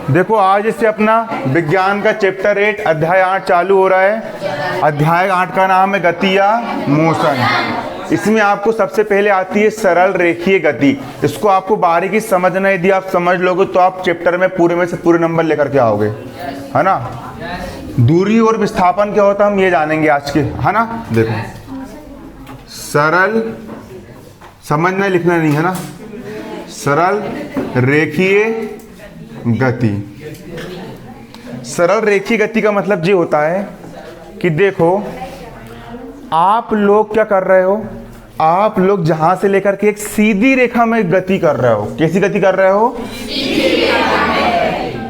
देखो आज से अपना विज्ञान का चैप्टर 8 अध्याय 8 चालू हो रहा है। अध्याय 8 का नाम है गति या मोशन। इसमें आपको सबसे पहले आती है सरल रेखीय गति। इसको आपको बारीकी समझना है। यदि आप समझ लोगे तो आप चैप्टर में से पूरे नंबर लेकर के आओगे, है ना। दूरी और विस्थापन क्या होता है हम ये जानेंगे आज के, है ना। देखो सरल, समझना लिखना नहीं है ना। सरल रेखीय गति। सरल रेखीय गति का मतलब ये होता है कि देखो आप लोग क्या कर रहे हो, आप लोग जहां से लेकर के एक सीधी रेखा में गति कर रहे हो। कैसी गति कर रहे हो?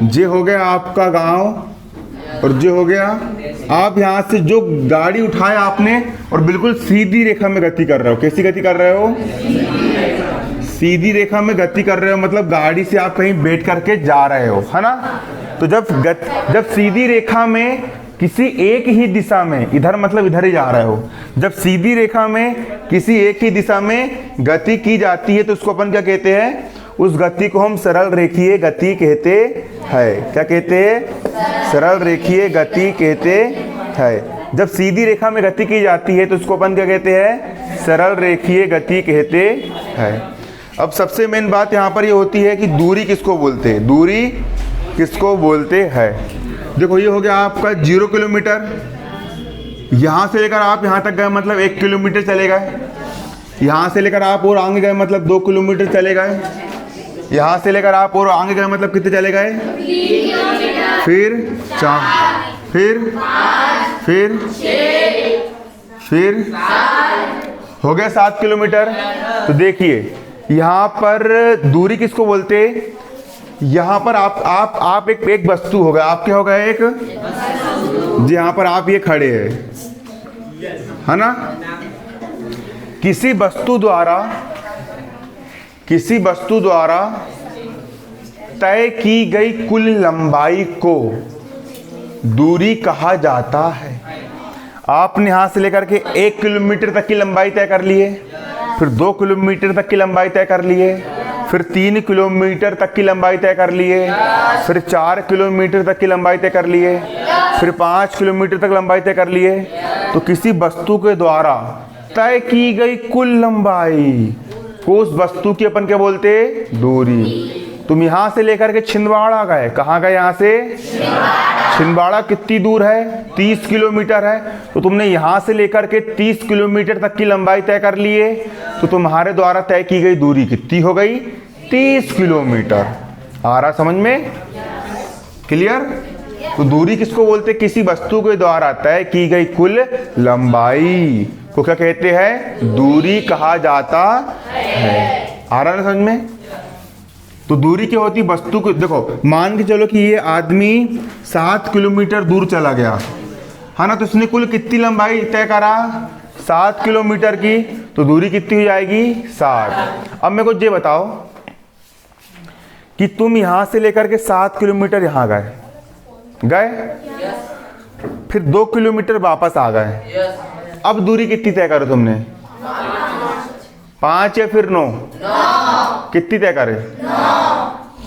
ये हो गया आपका गांव और ये हो गया आप यहां से जो गाड़ी उठाया आपने और बिल्कुल सीधी रेखा में गति कर रहे हो। कैसी गति कर रहे हो? सीधी रेखा में गति कर रहे हो, मतलब गाड़ी से आप कहीं बैठ करके जा रहे हो, है ना। तो जब सीधी रेखा में किसी एक ही दिशा में, इधर मतलब इधर ही जा रहे हो, जब सीधी रेखा में किसी एक ही दिशा में गति की जाती है तो उसको अपन क्या कहते हैं? उस गति को हम सरल रेखीय गति कहते हैं। क्या कहते हैं? सरल रेखीय गति कहते हैं। जब सीधी रेखा में गति की जाती है तो उसको अपन क्या कहते हैं? सरल रेखीय गति कहते हैं। अब सबसे मेन बात यहाँ पर ये होती है कि दूरी किसको बोलते हैं? दूरी किसको बोलते हैं? देखो ये हो गया आपका 0 किलोमीटर। यहाँ से लेकर आप यहाँ तक गए मतलब 1 किलोमीटर चले गए। यहाँ से लेकर आप और आगे गए मतलब 2 किलोमीटर चले गए। यहाँ से लेकर आप और आगे गए मतलब कितने चले गए? 3 किलोमीटर, फिर 4, फिर 7 हो गया 7 किलोमीटर। तो देखिए यहाँ पर दूरी किसको बोलते? यहाँ पर आप एक वस्तु हो गया। आप क्या हो गया? एक जी, यहाँ पर आप ये खड़े हैं, है ना। किसी वस्तु द्वारा तय की गई कुल लंबाई को दूरी कहा जाता है। आपने यहाँ से लेकर के 1 किलोमीटर तक की लंबाई तय कर ली है, फिर 2 किलोमीटर तक की लंबाई तय कर ली है, फिर 3 किलोमीटर तक की लंबाई तय कर ली है, फिर 4 किलोमीटर तक की लंबाई तय कर ली है, फिर 5 किलोमीटर तक लंबाई तय कर ली है। तो किसी वस्तु के द्वारा तय की गई कुल लंबाई को उस वस्तु की अपन क्या बोलते? दूरी। तुम यहाँ से लेकर के छिंदवाड़ा गए। कहाँ गए? यहाँ से छिंदवाड़ा कितनी दूर है? 30 किलोमीटर है। तो तुमने यहाँ से लेकर के 30 किलोमीटर तक की लंबाई तय कर ली है। तो तुम्हारे द्वारा तय की गई दूरी कितनी हो गई? 30 किलोमीटर। आ रहा समझ में? क्लियर? तो दूरी किसको बोलते? किसी वस्तु के द्वारा तय की गई कुल लंबाई को क्या कहते हैं? दूरी कहा जाता है। आ रहा ना समझ में? तो दूरी क्या होती? वस्तु को देखो, मान के चलो कि ये आदमी 7 किलोमीटर दूर चला गया, है ना। तो उसने कुल कितनी लंबाई तय करा? 7 किलोमीटर की। तो दूरी कितनी हो जाएगी? 7। अब मेरे को ये बताओ कि तुम यहां से लेकर के 7 किलोमीटर यहां गए, फिर 2 किलोमीटर वापस आ गए। अब दूरी कितनी तय करो तुमने? 5 या फिर 9? कितनी तय करे?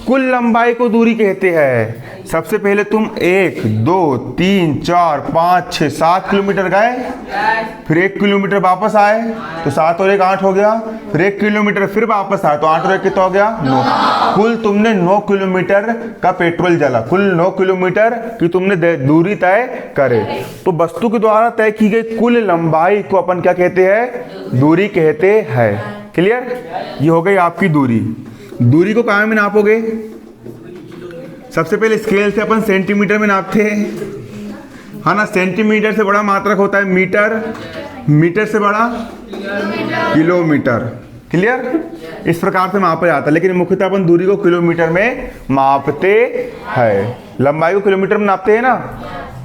कुल लंबाई को दूरी कहते हैं। सबसे पहले तुम 1, 2, 3, 4, 5, 6, 7 किलोमीटर गए, फिर 1 किलोमीटर वापस आए तो 7 और 1 8 हो गया, फिर 1 किलोमीटर फिर वापस आए तो 8 और 1 कितना हो गया? 9। कुल तुमने 9 किलोमीटर का पेट्रोल जला। कुल 9 किलोमीटर की तुमने दूरी तय करे। तो वस्तु के द्वारा तय की गई कुल लंबाई को अपन क्या कहते हैं? दूरी कहते हैं। क्लियर? ये हो गई आपकी दूरी। दूरी को कहाँ में नापोगे? सबसे पहले स्केल से अपन सेंटीमीटर में नापते हैं, है ना। सेंटीमीटर से बड़ा मात्रक होता है मीटर, मीटर से बड़ा किलोमीटर। क्लियर? इस प्रकार से मापा जाता है, लेकिन मुख्यतः अपन दूरी को किलोमीटर में मापते हैं। लंबाई को किलोमीटर में नापते हैं ना,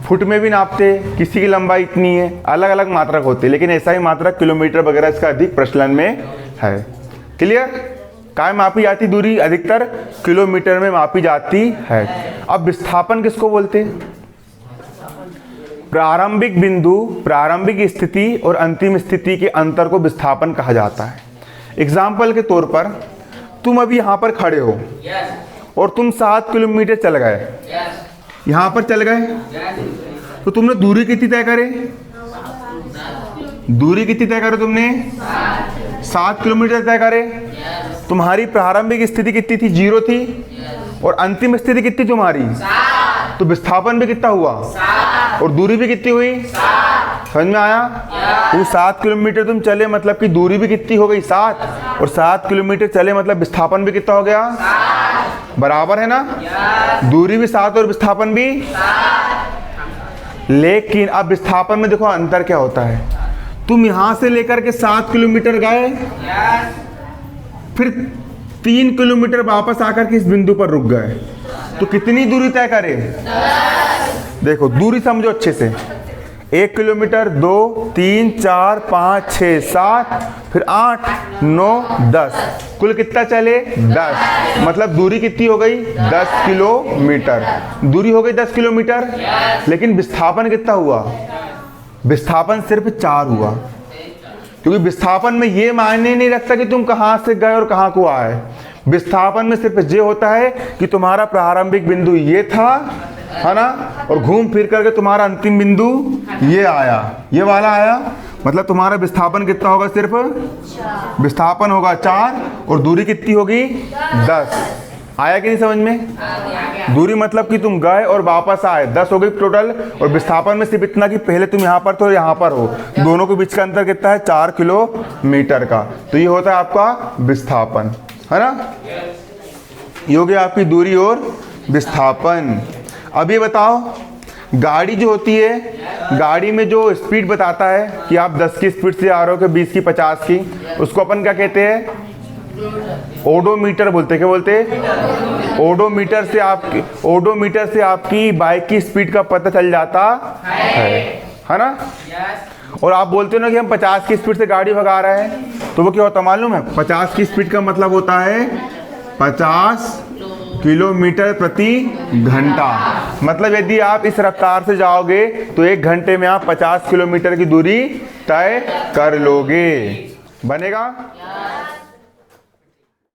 फुट में भी नापते हैं। किसी की लंबाई इतनी है, अलग अलग मात्रक होते हैं, लेकिन ऐसा ही मात्रक किलोमीटर वगैरह इसका अधिक प्रचलन में है। क्लियर? काय मापी जाती दूरी? अधिकतर किलोमीटर में मापी जाती है। अब विस्थापन किसको बोलते हैं? प्रारंभिक बिंदु, प्रारंभिक स्थिति और अंतिम स्थिति के अंतर को विस्थापन कहा जाता है। एग्जाम्पल के तौर पर तुम अभी यहाँ पर खड़े हो और तुम 7 किलोमीटर चल गए, यहाँ पर चल गए, तो तुमने दूरी कितनी तय करे? दूरी कितनी तय करे तुमने? 7 किलोमीटर तय करे। तुम्हारी प्रारंभिक स्थिति कितनी थी? 0 थी। और अंतिम स्थिति कितनी तुम्हारी? तो विस्थापन भी कितना हुआ? और दूरी भी कितनी हुई? समझ में आया? तो 7 किलोमीटर तुम चले, मतलब कि दूरी भी कितनी हो गई? 7। और 7 किलोमीटर चले मतलब विस्थापन भी कितना हो गया? बराबर है ना? दूरी भी 7 और विस्थापन भी। लेकिन अब विस्थापन में देखो अंतर क्या होता है। तुम यहां से लेकर के 7 किलोमीटर गए, फिर 3 किलोमीटर वापस आकर के इस बिंदु पर रुक गए, तो कितनी दूरी तय करे? देखो दूरी समझो अच्छे से। 1 किलोमीटर, 2, 3, 4, 5, 6, 7, फिर 8, 9, 10, कुल कितना चले? 10। मतलब दूरी कितनी हो गई? 10 किलोमीटर। दूरी हो गई 10 किलोमीटर, लेकिन विस्थापन कितना हुआ? विस्थापन सिर्फ 4 हुआ, क्योंकि विस्थापन में ये मायने नहीं रखता कि तुम कहां से गए और कहां को आए। विस्थापन में सिर्फ ये होता है कि तुम्हारा प्रारंभिक बिंदु ये था, है ना, और घूम फिर करके तुम्हारा अंतिम बिंदु ये आया, ये वाला आया। मतलब तुम्हारा विस्थापन कितना होगा? सिर्फ विस्थापन होगा 4 और दूरी कितनी होगी? 10। आया कि नहीं समझ में? दूरी मतलब कि तुम गए और वापस आए, 10 हो गई टोटल। और विस्थापन में सिर्फ इतना कि पहले तुम यहाँ पर तो यहाँ पर हो, दोनों के बीच का अंतर कितना है? 4 किलोमीटर का। तो ये होता है आपका विस्थापन, है ना? ये हो गया आपकी दूरी और विस्थापन। अब ये बताओ, गाड़ी जो होती है, गाड़ी में जो स्पीड बताता है कि आप 10 की स्पीड से आ रहे हो कि 20 की, 50 की, उसको अपन क्या कहते हैं? ओडोमीटर बोलते। क्या बोलते हैं? ओडोमीटर से आपकी बाइक की स्पीड का पता चल जाता है ना? और आप बोलते हो ना कि हम 50 की स्पीड से गाड़ी भगा रहे हैं, तो वो क्या होता मालूम है? 50 की स्पीड का मतलब होता है 50 किलोमीटर प्रति घंटा। मतलब यदि आप इस रफ्तार से जाओगे तो 1 घंटे में आप 50 किलोमीटर की दूरी तय कर लोगे। बनेगा?